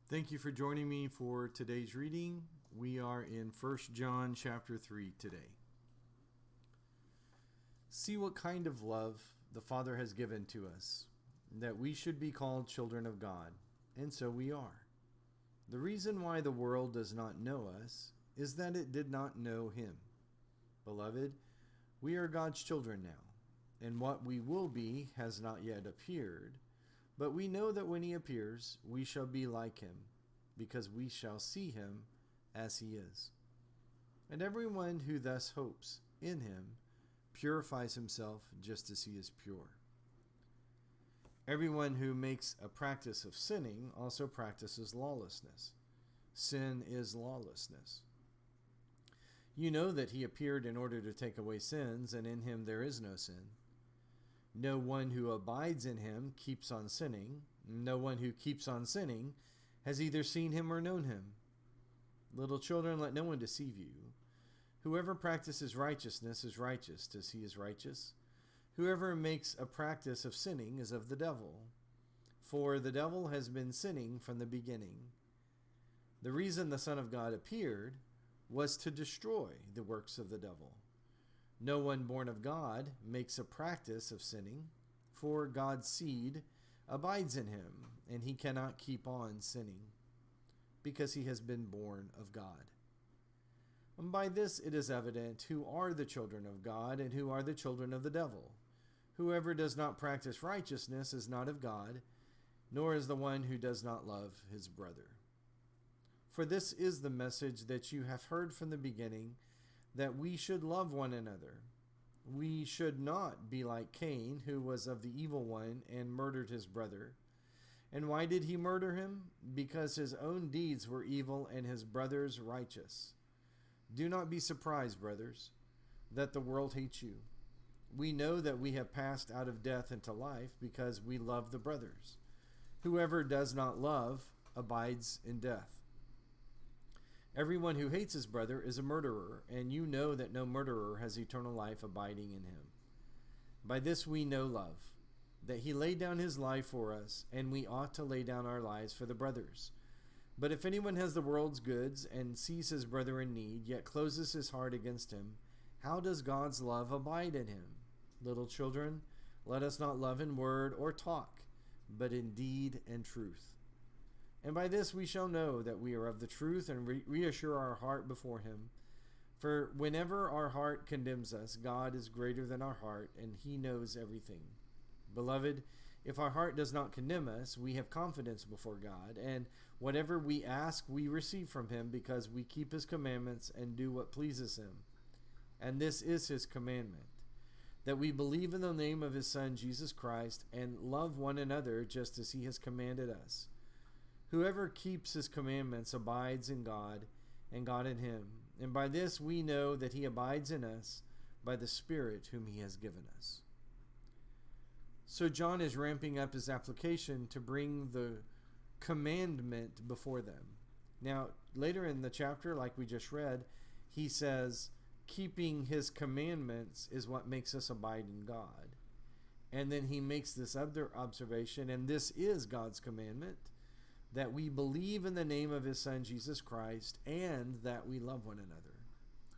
Thank you for joining me for today's reading. We are in 1 John chapter 3 today. See what kind of love the Father has given to us, that we should be called children of God, and so we are. The reason why the world does not know us is that it did not know Him. Beloved, we are God's children now, and what we will be has not yet appeared. But we know that when He appears, we shall be like Him, because we shall see Him as He is. And everyone who thus hopes in Him purifies himself just as He is pure. Everyone who makes a practice of sinning also practices lawlessness. Sin is lawlessness. You know that He appeared in order to take away sins, and in Him there is no sin. No one who abides in Him keeps on sinning. No one who keeps on sinning has either seen Him or known Him. Little children, let no one deceive you. Whoever practices righteousness is righteous as He is righteous. Whoever makes a practice of sinning is of the devil, for the devil has been sinning from the beginning. The reason the Son of God appeared was to destroy the works of the devil. No one born of God makes a practice of sinning, for God's seed abides in him, and he cannot keep on sinning, because he has been born of God. And by this it is evident who are the children of God and who are the children of the devil. Whoever does not practice righteousness is not of God, nor is the one who does not love his brother. For this is the message that you have heard from the beginning, that we should love one another. We should not be like Cain, who was of the evil one and murdered his brother. And why did he murder him? Because his own deeds were evil and his brother's righteous. Do not be surprised, brothers, that the world hates you. We know that we have passed out of death into life because we love the brothers. Whoever does not love abides in death. Everyone who hates his brother is a murderer, and you know that no murderer has eternal life abiding in him. By this we know love, that He laid down His life for us, and we ought to lay down our lives for the brothers. But if anyone has the world's goods and sees his brother in need, yet closes his heart against him, how does God's love abide in him? Little children, let us not love in word or talk, but in deed and truth. And by this we shall know that we are of the truth and reassure our heart before Him. For whenever our heart condemns us, God is greater than our heart, and He knows everything. Beloved, if our heart does not condemn us, we have confidence before God, and whatever we ask we receive from Him, because we keep His commandments and do what pleases Him. And this is His commandment, that we believe in the name of His Son, Jesus Christ, and love one another just as He has commanded us. Whoever keeps His commandments abides in God, and God in him. And by this we know that He abides in us, by the Spirit whom He has given us. So John is ramping up his application to bring the commandment before them. Now, later in the chapter, like we just read, he says, keeping His commandments is what makes us abide in God. And then he makes this other observation, and this is God's commandment, that we believe in the name of His Son, Jesus Christ, and that we love one another.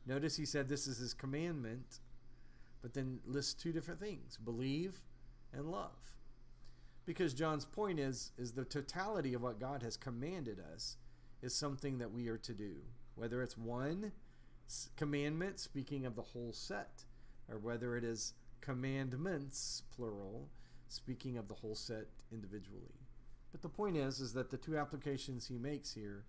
Notice he said this is His commandment, but then lists two different things, believe and love. Because John's point is the totality of what God has commanded us is something that we are to do. Whether it's one commandment, speaking of the whole set, or whether it is commandments, plural, speaking of the whole set individually. But the point is that the two applications he makes here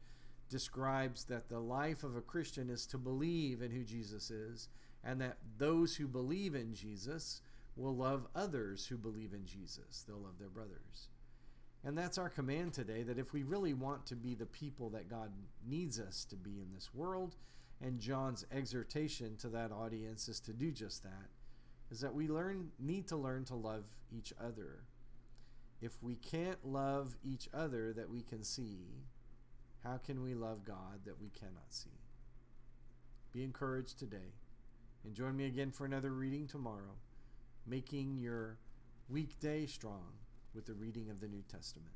describes that the life of a Christian is to believe in who Jesus is, and that those who believe in Jesus will love others who believe in Jesus. They'll love their brothers. And that's our command today, that if we really want to be the people that God needs us to be in this world, and John's exhortation to that audience is to do just that, is that we need to learn to love each other. If we can't love each other that we can see, how can we love God that we cannot see? Be encouraged today. And join me again for another reading tomorrow, making your weekday strong with the reading of the New Testament.